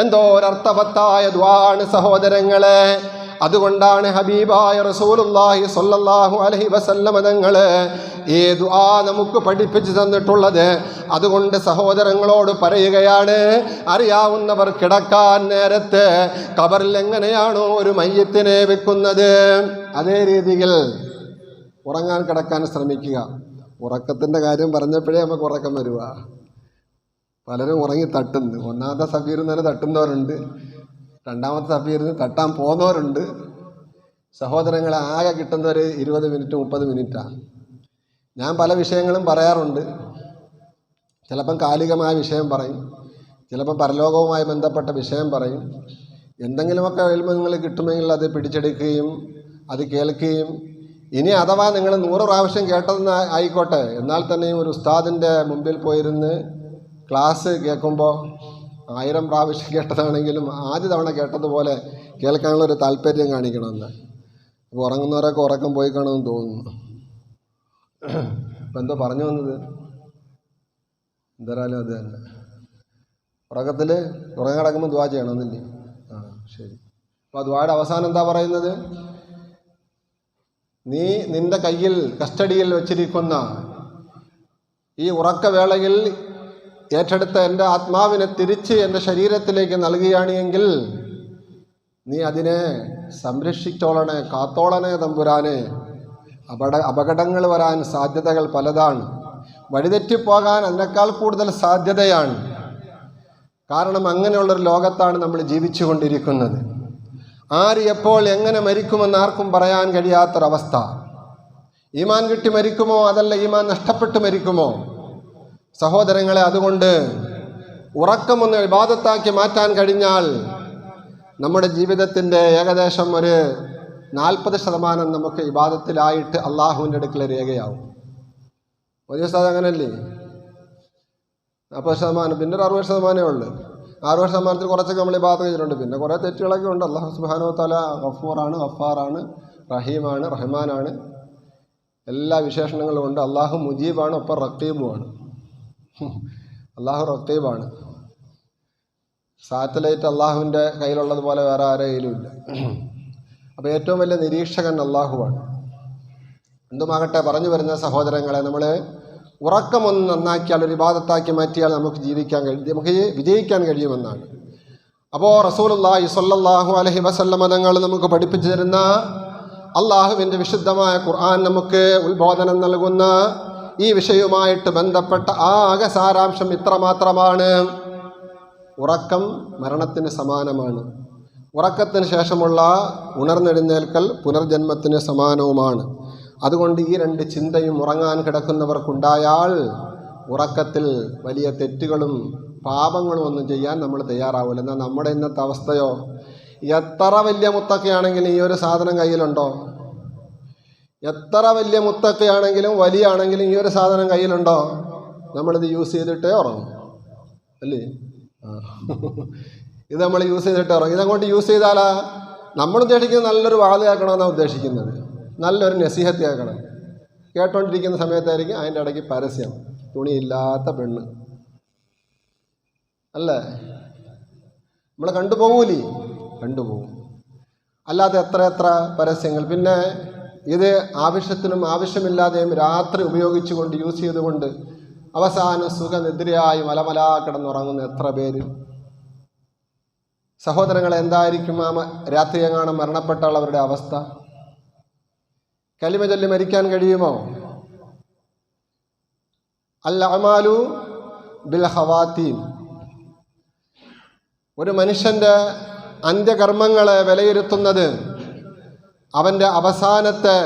എന്തോ ഒരർത്ഥവത്തായ ദുആണ് സഹോദരങ്ങളെ. അതുകൊണ്ടാണ് ഹബീബായ റസൂലുള്ളാഹി സ്വല്ലല്ലാഹു അലൈഹി വസല്ലമ തങ്ങൾ ഈ ദുആ നമുക്ക് പഠിപ്പിച്ചു തന്നിട്ടുള്ളത്. അതുകൊണ്ട് സഹോദരങ്ങളോട് പറയുകയാണ്, അറിയാവുന്നവർ കിടക്കാൻ നേരത്ത് ഖബറിൽ എങ്ങനെയാണോ ഒരു മയ്യത്തിനെ വെക്കുന്നത്, അതേ രീതിയിൽ ഉറങ്ങാൻ കിടക്കാൻ ശ്രമിക്കുക. ഉറക്കത്തിൻ്റെ കാര്യം പറഞ്ഞപ്പോഴേ നമുക്ക് ഉറക്കം വരുക. പലരും ഉറങ്ങി തട്ടുന്നു. ഒന്നാമത്തെ സഫീറിൽ നിന്ന് തട്ടുന്നവരുണ്ട്, രണ്ടാമത്തെ സഫീറിൽ നിന്ന് തട്ടാൻ പോകുന്നവരുണ്ട്. സഹോദരങ്ങളെ, ആകെ കിട്ടുന്നവർ 20 മിനിറ്റ് 30 മിനിറ്റാണ്. ഞാൻ പല വിഷയങ്ങളും പറയാറുണ്ട്. ചിലപ്പം കാലികമായ വിഷയം പറയും, ചിലപ്പം പരലോകവുമായി ബന്ധപ്പെട്ട വിഷയം പറയും. എന്തെങ്കിലുമൊക്കെ വരുമ്പോൾ നിങ്ങൾ കിട്ടുമെങ്കിൽ അത് പിടിച്ചെടുക്കുകയും അത് കേൾക്കുകയും, ഇനി അഥവാ നിങ്ങൾ 100 പ്രാവശ്യം കേട്ടതെന്ന് ആയിക്കോട്ടെ, എന്നാൽ തന്നെയും ഒരു ഉസ്താദിൻ്റെ മുമ്പിൽ പോയിരുന്ന് ക്ലാസ് കേൾക്കുമ്പോൾ 1000 പ്രാവശ്യം കേട്ടതാണെങ്കിലും ആദ്യ തവണ കേട്ടതുപോലെ കേൾക്കാനുള്ളൊരു താല്പര്യം കാണിക്കണമെന്ന്. അപ്പോൾ ഉറങ്ങുന്നവരൊക്കെ ഉറക്കം പോയി കാണുമെന്ന് തോന്നുന്നു. ഇപ്പം എന്തോ പറഞ്ഞു വന്നത്? എന്തായാലും അത് തന്നെ. ഉറക്കത്തിൽ ഉറങ്ങി കിടക്കുമ്പോൾ ദുആ ചെയ്യണമെന്നില്ലേ? ആ, ശരി. അപ്പോൾ ആ ദുആയുടെ അവസാനം എന്താ പറയുന്നത്? നീ നിൻ്റെ കയ്യിൽ കസ്റ്റഡിയിൽ വച്ചിരിക്കുന്ന ഈ ഉറക്കവേളയിൽ ഏറ്റെടുത്ത എൻ്റെ ആത്മാവിനെ തിരിച്ച് എൻ്റെ ശരീരത്തിലേക്ക് നൽകുകയാണ് എങ്കിൽ നീ അതിനെ സംരക്ഷിച്ചോളണേ, കാത്തോളണേ തമ്പുരാനെ. അപകടങ്ങൾ വരാൻ സാധ്യതകൾ പലതാണ്. വഴിതെറ്റിപ്പോകാൻ അതിനേക്കാൾ കൂടുതൽ സാധ്യതയാണ്. കാരണം അങ്ങനെയുള്ളൊരു ലോകത്താണ് നമ്മൾ ജീവിച്ചു കൊണ്ടിരിക്കുന്നത്. ആര് എപ്പോൾ എങ്ങനെ മരിക്കുമെന്ന് ആർക്കും പറയാൻ കഴിയാത്തൊരവസ്ഥ. ഈമാൻ കിട്ടി മരിക്കുമോ, അതല്ല ഈമാൻ നഷ്ടപ്പെട്ട് മരിക്കുമോ? സഹോദരങ്ങളെ, അതുകൊണ്ട് ഉറക്കമൊന്ന് ഇബാദത്താക്കി മാറ്റാൻ കഴിഞ്ഞാൽ നമ്മുടെ ജീവിതത്തിൻ്റെ ഏകദേശം ഒരു 40% നമുക്ക് ഇബാദത്തിലായിട്ട് അള്ളാഹുവിൻ്റെ അടുക്കൽ രേഖയാവും. ഒരു ദിവസം അങ്ങനല്ലേ, 40%, പിന്നെ ഒരു 60% ഉള്ളു. 60% കുറച്ചൊക്കെ നമ്മൾ ഇബാദത്ത് ചെയ്തിട്ടുണ്ട്. പിന്നെ കുറേ തെറ്റുകളൊക്കെ ഉണ്ട്. അള്ളാഹു സുബ്ഹാനഹു വ തആല ഗഫൂറാണ്, ഗഫാറാണ്, റഹീമാണ്, റഹ്മാനാണ്, എല്ലാ വിശേഷണങ്ങളും ഉണ്ട്. അള്ളാഹു മുജീബാണ്, ഒപ്പം റഖീബുമാണ്. അള്ളാഹു റഖീബാണ്. സാറ്റലൈറ്റ് അള്ളാഹുവിൻ്റെ കയ്യിലുള്ളതുപോലെ വേറെ ആരുടെ കയ്യിലും ഇല്ല. അപ്പോൾ ഏറ്റവും വലിയ നിരീക്ഷകൻ അള്ളാഹുവാണ്. എന്തുമാകട്ടെ, പറഞ്ഞു വരുന്ന സഹോദരങ്ങളെ, നമ്മൾ ഉറക്കമൊന്ന് നന്നാക്കിയാൽ, ഒരു ഇബാദത്താക്കി മാറ്റിയാൽ നമുക്ക് നമുക്ക് വിജയിക്കാൻ കഴിയുമെന്നാണ്. അപ്പോൾ റസൂലുള്ളാഹി സ്വല്ലല്ലാഹു അലൈഹി വസല്ലമ തങ്ങൾ നമുക്ക് പഠിപ്പിച്ചു തരുന്ന, അള്ളാഹുവിൻ്റെ വിശുദ്ധമായ ഖുർആൻ നമുക്ക് ഉത്ബോധനം നൽകുന്ന ഈ വിഷയവുമായിട്ട് ബന്ധപ്പെട്ട ആകെ സാരാംശം ഇത്രമാത്രമാണ്: ഉറക്കം മരണത്തിന് സമാനമാണ്. ഉറക്കത്തിന് ശേഷമുള്ള ഉണർന്നെഴുന്നേൽക്കൽ പുനർജന്മത്തിന് സമാനവുമാണ്. അതുകൊണ്ട് ഈ 2 ചിന്തയും ഉറങ്ങാൻ കിടക്കുന്നവർക്കുണ്ടായാൽ ഉറക്കത്തിൽ വലിയ തെറ്റുകളും പാപങ്ങളും ഒന്നും ചെയ്യാൻ നമ്മൾ തയ്യാറാവില്ല. എന്നാൽ നമ്മുടെ ഇന്നത്തെ അവസ്ഥയോ, എത്ര വലിയ മുത്തക്കയാണെങ്കിലും ഈ ഒരു സാധനം കയ്യിലുണ്ടോ? എത്ര വലിയ മുത്തക്കയാണെങ്കിലും വലിയാണെങ്കിലും ഈ ഒരു സാധനം കയ്യിലുണ്ടോ? നമ്മളിത് യൂസ് ചെയ്തിട്ടേ ഉറങ്ങും, അല്ലേ? ഇത് നമ്മൾ യൂസ് ചെയ്തിട്ടേ ഉറങ്ങും. ഇതങ്ങോട്ട് യൂസ് ചെയ്താലാ നമ്മൾ ഉദ്ദേശിക്കുന്നത് നല്ലൊരു വാത് കേൾക്കണമെന്നാണ് ഉദ്ദേശിക്കുന്നത്, നല്ലൊരു നസീഹത്ത് കേൾക്കണം. കേട്ടോണ്ടിരിക്കുന്ന സമയത്തായിരിക്കും അതിൻ്റെ ഇടയ്ക്ക് പരസ്യം, തുണിയില്ലാത്ത പെണ്ണ്, അല്ലേ? നമ്മൾ കണ്ടുപോകൂലേ? കണ്ടുപോകും. അല്ലാതെ എത്ര പരസ്യങ്ങൾ. പിന്നെ ഇത് ആവശ്യത്തിനും ആവശ്യമില്ലാതെയും രാത്രി ഉപയോഗിച്ചുകൊണ്ട്, യൂസ് ചെയ്തുകൊണ്ട് അവസാനം സുഖനിദ്രയായി മലമലാ കിടന്നുറങ്ങുന്ന എത്ര പേര്. സഹോദരങ്ങളെ, എന്തായിരിക്കും ആ രാത്രി എങ്ങാനും മരണപ്പെട്ടുള്ളവരുടെ അവസ്ഥ? കലിമ ചൊല്ലി മരിക്കാൻ കഴിയുമോ? അൽ അമാലു ബിൽ ഖവാതീം. ഒരു മനുഷ്യൻ്റെ അന്ത്യകർമ്മങ്ങളെ വിലയിരുത്തുന്നത് അവൻ്റെ അവസാനത്തെ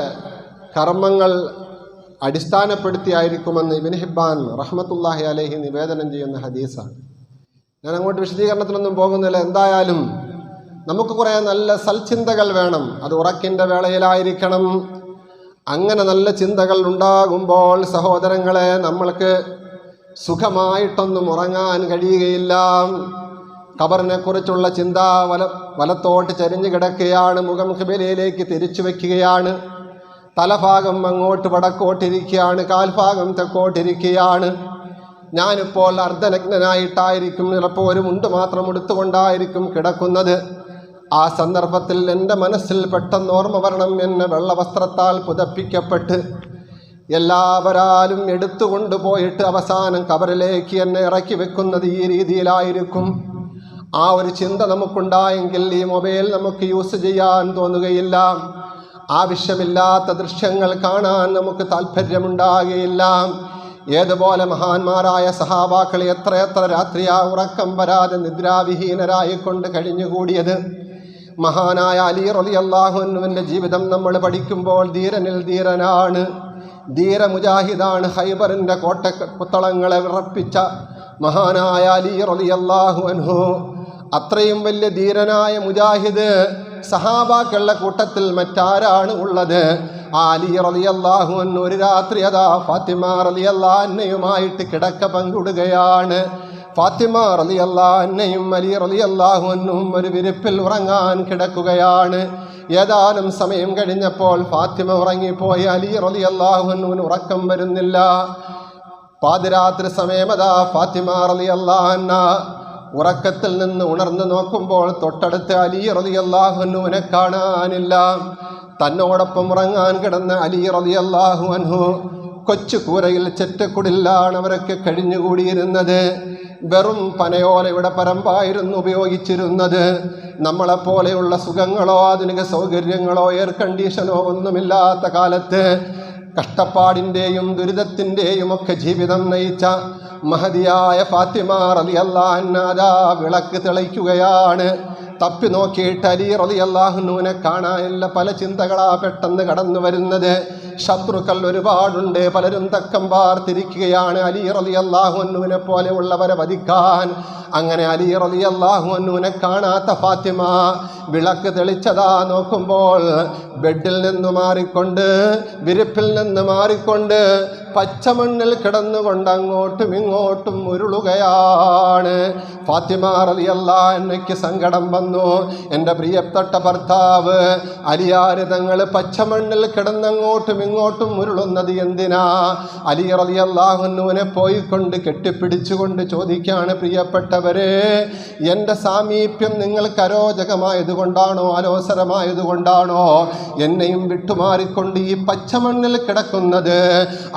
കർമ്മങ്ങൾ അടിസ്ഥാനപ്പെടുത്തിയായിരിക്കുമെന്ന് ഇബ്നു ഹിബ്ബാൻ റഹ്മത്തുള്ളാഹി അലൈഹി നിവേദനം ചെയ്യുന്ന ഹദീസാണ്. ഞാൻ അങ്ങോട്ട് വിശദീകരണത്തിലൊന്നും പോകുന്നില്ല. എന്തായാലും നമുക്ക് കുറേ നല്ല സൽചിന്തകൾ വേണം. അത് ഉറക്കിൻ്റെ വേളയിലായിരിക്കണം. അങ്ങനെ നല്ല ചിന്തകൾ ഉണ്ടാകുമ്പോൾ സഹോദരങ്ങളെ, നമ്മൾക്ക് സുഖമായിട്ടൊന്നും ഉറങ്ങാൻ കഴിയുകയില്ല. ഖബറിനെ കുറിച്ചുള്ള ചിന്ത വലത്തോട്ട് ചരിഞ്ഞു കിടക്കുകയാണ്, മുഖം ഖിബലയിലേക്ക് തിരിച്ചു വയ്ക്കുകയാണ്, തലഭാഗം അങ്ങോട്ട് വടക്കോട്ടിരിക്കുകയാണ്, കാൽഭാഗം തെക്കോട്ടിരിക്കുകയാണ്. ഞാനിപ്പോൾ അർദ്ധനഗ്നനായിട്ടായിരിക്കും, ചിലപ്പോൾ ഒരു മുണ്ട് മാത്രം എടുത്തുകൊണ്ടായിരിക്കും കിടക്കുന്നത്. ആ സന്ദർഭത്തിൽ എൻ്റെ മനസ്സിൽ പെട്ടെന്ന് ഓർമ്മ വരണം, എന്നെ വെള്ളവസ്ത്രത്താൽ പുതപ്പിക്കപ്പെട്ട് എല്ലാവരാലും എടുത്തുകൊണ്ടുപോയിട്ട് അവസാനം ഖബറിലേക്ക് എന്നെ ഇറക്കി വെക്കുന്നത് ഈ രീതിയിലായിരിക്കും. ആ ഒരു ചിന്ത നമുക്കുണ്ടായെങ്കിൽ ഈ മൊബൈൽ നമുക്ക് യൂസ് ചെയ്യാൻ തോന്നുകയില്ല. ആവശ്യമില്ലാത്ത ദൃശ്യങ്ങൾ കാണാൻ നമുക്ക് താല്പര്യമുണ്ടാകുകയില്ല. ഏതുപോലെ മഹാന്മാരായ സഹാബാക്കൾ എത്ര രാത്രിയാ ഉറക്കം വരാതെ നിദ്രാവിഹീനരായിക്കൊണ്ട് കഴിഞ്ഞുകൂടിയത്. മഹാനായ അലി റളിയല്ലാഹു അൻഹുവിൻ്റെ ജീവിതം നമ്മൾ പഠിക്കുമ്പോൾ ധീരനിൽ ധീരനാണ്, ധീര മുജാഹിദാണ്. ഹൈബറിൻ്റെ കോട്ടക്കുത്തളങ്ങളെ വിറപ്പിച്ച മഹാനായ അലി റളിയല്ലാഹു അൻഹു, അത്രയും വലിയ ധീരനായ മുജാഹിദ് സഹാബാക്കളുടെ കൂട്ടത്തിൽ മറ്റാരാണ് ഉള്ളത്? ആ അലി റളിയല്ലാഹു അൻഹു ഒരു രാത്രി അതാ ഫാത്തിമ റളിയല്ലാഹു അൻഹയുമായിട്ട് കിടക്ക പങ്കിടുകയാണ്. ഫാത്തിമ റളിയല്ലാഹു അൻഹയും അലി റളിയല്ലാഹു അൻഹും ഒരു വിരിപ്പിൽ ഉറങ്ങാൻ കിടക്കുകയാണ്. ഏതാനും സമയം കഴിഞ്ഞപ്പോൾ ഫാത്തിമ ഉറങ്ങിപ്പോയി. അലി റളിയല്ലാഹു അൻഹുവിന് ഉറക്കം വരുന്നില്ല. പാതിരാത്രി സമയം അതാ ഫാത്തിമ റളിയല്ലാഹു അൻഹ ഉറക്കത്തിൽ നിന്ന് ഉണർന്നു നോക്കുമ്പോൾ തൊട്ടടുത്ത് അലി റളിയല്ലാഹു അൻഹുവിനെ കാണാനില്ല. തന്നോടൊപ്പം ഉറങ്ങാൻ കിടന്ന അലി റളിയല്ലാഹു അൻഹു കൊച്ചു കൂരയിൽ ചെറ്റക്കുടിലാണ് അവരൊക്കെ കഴിഞ്ഞുകൂടിയിരുന്നത്. വെറും പനയോലയുടെ പരമ്പായിരുന്നു ഉപയോഗിച്ചിരുന്നത്. നമ്മളെപ്പോലെയുള്ള സുഖങ്ങളോ ആധുനിക സൗകര്യങ്ങളോ എയർ കണ്ടീഷനോ ഒന്നുമില്ലാത്ത കാലത്ത് കഷ്ടപ്പാടിൻ്റെയും ദുരിതത്തിൻ്റെയും ഒക്കെ ജീവിതം നയിച്ച മഹദിയായ ഫാത്തിമ റളിയല്ലാഹു അൻഹാ വിളക്ക് തെളിക്കുകയാണ്. തപ്പി നോക്കിയിട്ട് അലി റളിയല്ലാഹു അൻഹുവിനെ കാണാനില്ല. പല ചിന്തകളാ പെട്ടെന്ന് കടന്നു വരുന്നത്. ശത്രുക്കൾ ഒരുപാടുണ്ട്. പലരും തക്കം പാർത്തിരിക്കുകയാണ് അലി റളിയല്ലാഹു അൻഹുവിനെ പോലെയുള്ളവരെ വധിക്കാൻ. അങ്ങനെ അലി റളിയല്ലാഹു അൻഹുവിനെ കാണാത്ത ഫാത്തിമ വിളക്ക് തെളിച്ചതാ നോക്കുമ്പോൾ ബെഡിൽ നിന്ന് മാറിക്കൊണ്ട്, വിരിപ്പിൽ നിന്ന് മാറിക്കൊണ്ട് പച്ചമണ്ണിൽ കിടന്നുകൊണ്ട് അങ്ങോട്ടും ഇങ്ങോട്ടും ഉരുളുകയാണ്. ഫാത്തിമ റളിയല്ലാഹു അൻഹയ്ക്ക് സങ്കടം വന്നു. എൻ്റെ പ്രിയപ്പെട്ട ഭർത്താവ് അലിയാർ തങ്ങൾ പച്ചമണ്ണിൽ കിടന്നങ്ങോട്ടും ഇങ്ങോട്ടും ഉരുളുന്നത് എന്തിനാ? അലി റളിയല്ലാഹു അൻഹുവിനെ പോയിക്കൊണ്ട് കെട്ടിപ്പിടിച്ചുകൊണ്ട് ചോദിക്കാണ്, പ്രിയപ്പെട്ടവരെ, എൻ്റെ സാമീപ്യം നിങ്ങൾക്ക് അരോചകമായതുകൊണ്ടാണോ അലോസരമായതുകൊണ്ടാണോ എന്നെയും വിട്ടുമാറിക്കൊണ്ട് ഈ പച്ചമണ്ണിൽ കിടക്കുന്നത്,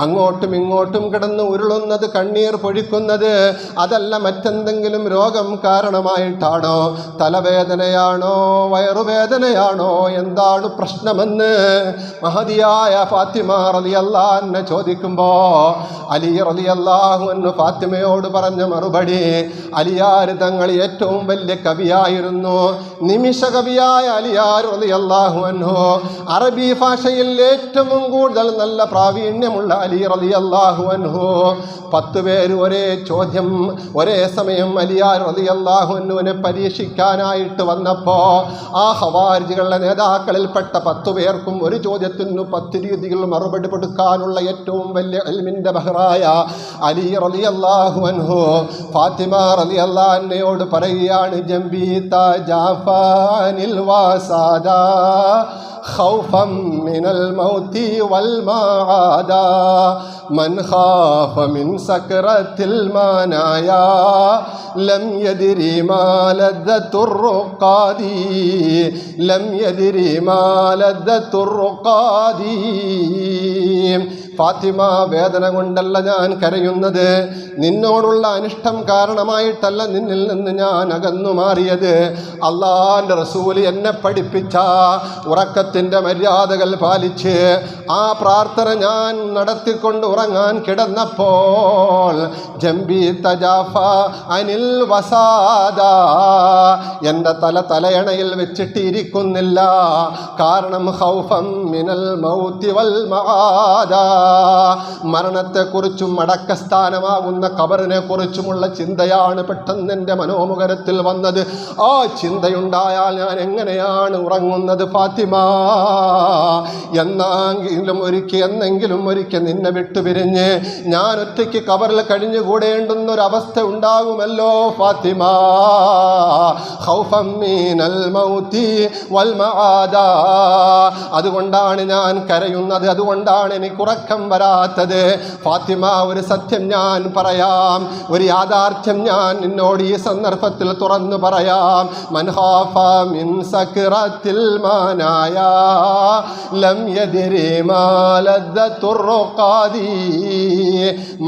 അങ്ങോട്ടും ഇങ്ങോട്ടും കിടന്ന് ഉരുളുന്നത്, കണ്ണീർ പൊഴിക്കുന്നത്? അതല്ല മറ്റെന്തെങ്കിലും രോഗം കാരണമായിട്ടാണോ? തലവേദനയാണോ? വയറുവേദനയാണോ? എന്താണ് പ്രശ്നമെന്ന് മഹദിയായ ഫാത്തിമ റളിയല്ലാഹു അൻഹ ചോദിക്കുമ്പോൾ അലി റളിയല്ലാഹു അൻഹു ഫാത്തിമയോട് പറഞ്ഞ മറുപടി, അലിയാർ തങ്ങൾ ഏറ്റവും വലിയ കവിയായിരുന്നു. നിമിഷ കവിയായ അലിയാർ റളിയല്ലാഹു അൻഹു, അറബി ഭാഷയിൽ ഏറ്റവും കൂടുതൽ നല്ല പ്രാവീണ്യമുള്ള അലി റളിയല്ലാഹു അൻഹു. 10 പേര് ഒരേ ചോദ്യം ഒരേ സമയം അലിയാർ റളിയല്ലാഹു അൻഹുവിനെ പരീക്ഷിക്കാനായിട്ട് വന്നപ്പോൾ ആ ഖവാരിജികളുടെ നേതാക്കളിൽപ്പെട്ട 10 പേർക്കും ഒരു ചോദ്യത്തിന് 10 രീതിയിൽ മറുപടി കൊടുക്കാനുള്ള ഏറ്റവും വലിയ ഇൽമിന്റെ ബഹറായ അലി റളിയല്ലാഹു അൻഹു ഫാത്തിമ റളിയല്ലാഹു അൻഹയോട് പറയുകയാണ്, ജംബീത ജാഫാനിൽ വാസാദാ خوفا من الموت والمعادا من خاف من سكرة المنايا لم يدري ما لذة الرقاد لم يدري ما لذة الرقاد. ഫാത്തിമ, വേദന കൊണ്ടല്ല ഞാൻ കരയുന്നത്, നിന്നോടുള്ള അനിഷ്ടം കാരണമായിട്ടല്ല നിന്നിൽ നിന്ന് ഞാൻ അകന്നു മാറിയത്. അല്ലാഹുവിൻ്റെ റസൂല് എന്നെ പഠിപ്പിച്ച ഉറക്കത്തിൻ്റെ മര്യാദകൾ പാലിച്ച് ആ പ്രാർത്ഥന ഞാൻ നടത്തിക്കൊണ്ട് ഉറങ്ങാൻ കിടന്നപ്പോൾ ജംബി തജാഫ അനിൽ വസാദ, എൻ്റെ തലയണയിൽ വെച്ചിട്ടിരിക്കുന്നില്ല. കാരണം ഖൗഫം മിനൽ മൗതി വൽ മആദ, മരണത്തെക്കുറിച്ചും അടക്കസ്ഥാനമാകുന്ന ഖബറിനെ കുറിച്ചുമുള്ള ചിന്തയാണ് പെട്ടെന്ന് എൻ്റെ മനോമുഖരത്തിൽ വന്നത്. ആ ചിന്തയുണ്ടായാൽ ഞാൻ എങ്ങനെയാണ് ഉറങ്ങുന്നത് ഫാത്തിമ? എന്നെങ്കിലും ഒരിക്കൽ നിന്നെ വിട്ടുപിരിഞ്ഞ് ഞാൻ ഒറ്റയ്ക്ക് ഖബറിൽ കഴിഞ്ഞുകൂടേണ്ടുന്നൊരവസ്ഥ ഉണ്ടാകുമല്ലോ ഫാത്തിമ. ഖൗഫം മിനൽ മൗതി വൽ മആദ, അതുകൊണ്ടാണ് ഞാൻ കരയുന്നത്, അതുകൊണ്ടാണ് എനിക്ക് ഉറക്കം വരാത്തത്. ഫാത്തിമ, ഒരു സത്യം ഞാൻ പറയാം, ഒരു യാഥാർത്ഥ്യം ഞാൻ നിന്നോട് ഈ സന്ദർഭത്തിൽ തുറന്നു പറയാം. മൻ ഖാഫ മിൻ സക്റത്തിൽ മനായാ ലം യദ്രി മാ ലദ്ദത്തുർ റുഖാദി.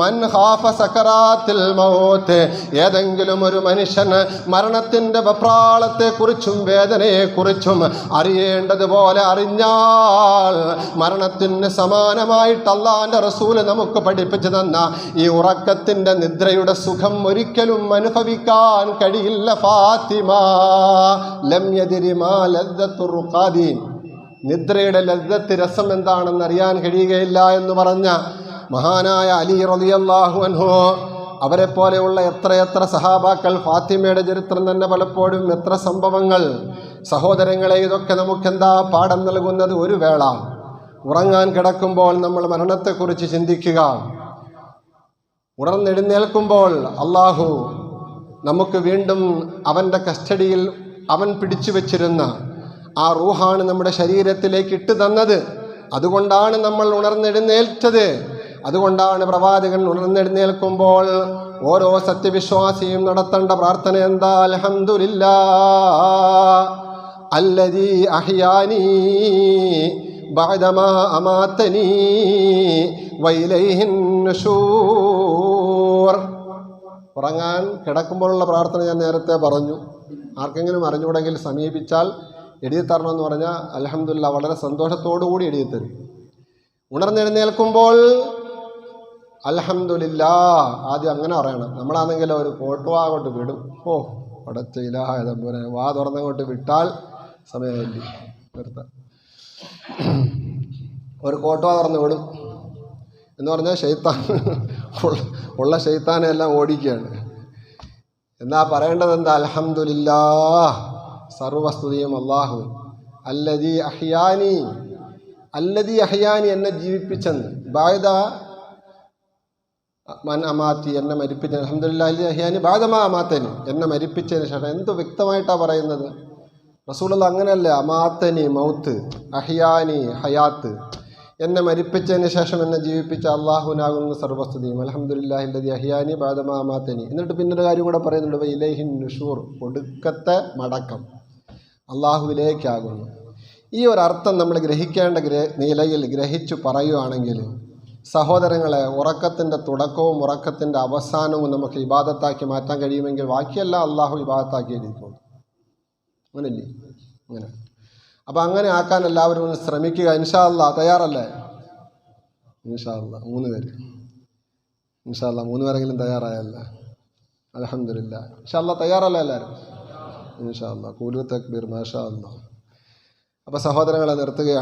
മൻ ഖാഫ സക്റാത്തിൽ മൗത്ത്, ഏതെങ്കിലും ഒരു മനുഷ്യൻ മരണത്തിൻ്റെ വെപ്രാളത്തെക്കുറിച്ചും വേദനയെക്കുറിച്ചും അറിയേണ്ടതുപോലെ അറിഞ്ഞാൽ മരണത്തിന് സമാനമായിട്ട് അല്ലാഹുവിൻ്റെ റസൂല് നമുക്ക് പഠിപ്പിച്ചു തന്ന ഈ ഉറക്കത്തിൻ്റെ നിദ്രയുടെ സുഖം ഒരിക്കലും അനുഭവിക്കാൻ കഴിയില്ല ഫാത്തിമ. ലം യദ്രി മാ ലദ്ദത്തുർ റുഖാദി, നിദ്രയുടെ ലദ്ദത്ത്, രസം എന്താണെന്ന് അറിയാൻ കഴിയുകയില്ല എന്ന് പറഞ്ഞ മഹാനായ അലി റളിയല്ലാഹു അൻഹു, അവരെ പോലെയുള്ള എത്രയെത്ര സഹാബാക്കൾ, ഫാത്തിമയുടെ ചരിത്രം തന്നെ പലപ്പോഴും എത്ര സംഭവങ്ങൾ. സഹോദരങ്ങളെ, ഇതൊക്കെ നമുക്കെന്താ പാഠം നൽകുന്നത്? ഒരു വേള ഉറങ്ങാൻ കിടക്കുമ്പോൾ നമ്മൾ മരണത്തെക്കുറിച്ച് ചിന്തിക്കുക. ഉണർന്നെഴുന്നേൽക്കുമ്പോൾ അള്ളാഹു നമുക്ക് വീണ്ടും അവൻ്റെ കസ്റ്റഡിയിൽ അവൻ പിടിച്ചു വച്ചിരുന്ന ആ റൂഹാണ് നമ്മുടെ ശരീരത്തിലേക്ക് ഇട്ട് തന്നത്. അതുകൊണ്ടാണ് നമ്മൾ ഉണർന്നെഴുന്നേൽറ്റത്. അതുകൊണ്ടാണ് പ്രവാചകൻ ഉണർന്നെഴുന്നേൽക്കുമ്പോൾ ഓരോ സത്യവിശ്വാസിയും നടത്തേണ്ട പ്രാർത്ഥന എന്താ? അൽഹംദുലില്ലാ അല്ലദീ അഹ്യാനീ ബഅദമാ അമാതനി വഇലൈഹിൻ നുശൂർ. ഉറങ്ങാൻ കിടക്കുമ്പോഴുള്ള പ്രാർത്ഥന ഞാൻ നേരത്തെ പറഞ്ഞു. ആർക്കെങ്കിലും അറിഞ്ഞുകൂടെങ്കിൽ സമീപിച്ചാൽ എഴുതിത്തരണമെന്ന് പറഞ്ഞാൽ അൽഹംദുലില്ലാ വളരെ സന്തോഷത്തോടു കൂടി എഴുതിത്തരും. ഉണർന്നെഴുന്നേൽക്കുമ്പോൾ അൽഹംദുലില്ലാ ആദ്യം അങ്ങനെ പറയണം. നമ്മളാണെങ്കിൽ ഒരു കോട്ടുവാ കൊണ്ട് വിടും. ഓ പടച്ച ഇലാഹ തമ്പുരാനെ, വാ തുറന്നങ്ങോട്ട് വിട്ടാൽ സമയമില്ല നിർത്താം. ഒരു കോട്ടുവാ തുറന്ന് വിടും എന്ന് പറഞ്ഞാൽ ശൈത്താൻ ഉള്ള ശൈത്താനെ എല്ലാം ഓടിക്കുകയാണ്. എന്നാ പറയേണ്ടത് എന്താ? അൽഹംദുലില്ലാ, സർവസ്തുതിയും അല്ലാഹു. അല്ലദീ അഹ്യാനി, അല്ലദീ അഹ്യാനി എന്നെ ജീവിപ്പിച്ചെന്ന്. ബഅദ മൻ അമാത്തി എന്നെ മരിപ്പിച്ച. അൽഹംദുലില്ലാഹി അഹ്യാനി ബഅദമാ അമാതനി എന്നെ മരിപ്പിച്ചതിന് ശേഷം. എന്ത് വ്യക്തമായിട്ടാണ് പറയുന്നത്. റസൂലുള്ളാഹി അങ്ങനെയല്ലേ, അമാതനി മൗത്ത്, അഹ്യാനി ഹയാത്ത്. എന്നെ മരിപ്പിച്ചതിന് ശേഷം എന്നെ ജീവിപ്പിച്ച അള്ളാഹുനാകുന്ന സർവസ്തുതിയും. അൽഹംദുലില്ലാഹി അല്ലദീ അഹ്യാനി ബഅദമാ അമാതനി. എന്നിട്ട് പിന്നൊരു കാര്യം കൂടെ പറയുന്നുണ്ട്, ഇലൈഹിൻ നുശൂർ, ഒടുക്കത്തെ മടക്കം അള്ളാഹുവിലേക്കാകുന്നു. ഈ ഒരർത്ഥം നമ്മൾ ഗ്രഹിക്കേണ്ട നിലയിൽ ഗ്രഹിച്ചു പറയുകയാണെങ്കിൽ സഹോദരങ്ങളെ, ഉറക്കത്തിൻ്റെ തുടക്കവും ഉറക്കത്തിൻ്റെ അവസാനവും നമുക്ക് ഇബാദത്താക്കി മാറ്റാൻ കഴിയുമെങ്കിൽ ബാക്കിയെല്ലാം അള്ളാഹു ഇബാദത്താക്കിയിരിക്കും. അങ്ങനല്ലേ? അങ്ങനെ. അപ്പം അങ്ങനെ ആക്കാൻ എല്ലാവരും ഒന്ന് ശ്രമിക്കുക. ഇൻഷാ അല്ലാഹ്. തയ്യാറല്ലേ? ഇൻഷാ അല്ലാഹ് 3 പേര്. ഇൻഷാ അല്ലാഹ് 3 പേരെങ്കിലും തയ്യാറായല്ല. അൽഹംദുലില്ലാ. ഇൻഷാ അല്ലാഹ് തയ്യാറല്ലേ എല്ലാവരും? ഇൻഷാ അല്ലാഹ്. ഖൂലു തക്ബീർ. മാഷാ അല്ലാഹ്. അപ്പോൾ സഹോദരങ്ങളെ നിർത്തുകയാണ്.